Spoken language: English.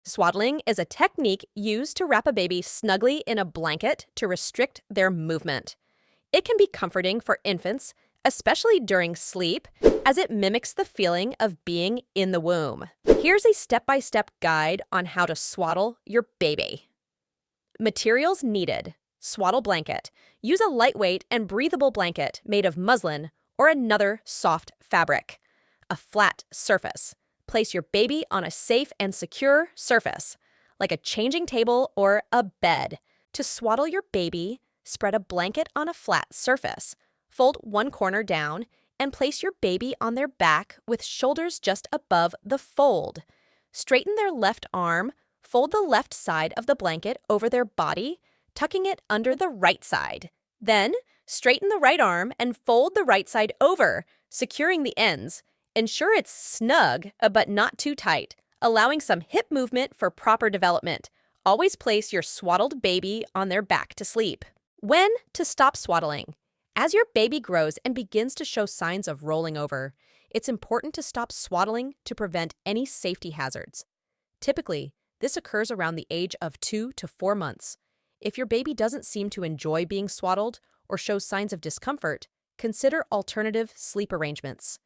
Swaddling is a technique used to wrap a baby snugly in a blanket to restrict their movement. It can be comforting for infants, especially during sleep, as it mimics the feeling of being in the womb. Here's a step-by-step guide on how to swaddle your baby. Materials needed: swaddle blanket. Use a lightweight and breathable blanket made of muslin or another soft fabric. A flat surface. Place your baby on a safe and secure surface, like a changing table or a bed. To swaddle your baby, spread a blanket on a flat surface. Fold one corner down and place your baby on their back with shoulders just above the fold. Straighten their left arm, fold the left side of the blanket over their body, tucking it under the right side. Then, straighten the right arm and fold the right side over, securing the ends. Ensure it's snug, but not too tight, allowing some hip movement for proper development. Always place your swaddled baby on their back to sleep. When to stop swaddling? As your baby grows and begins to show signs of rolling over, it's important to stop swaddling to prevent any safety hazards. Typically, this occurs around the age of 2 to 4 months. If your baby doesn't seem to enjoy being swaddled or shows signs of discomfort, consider alternative sleep arrangements.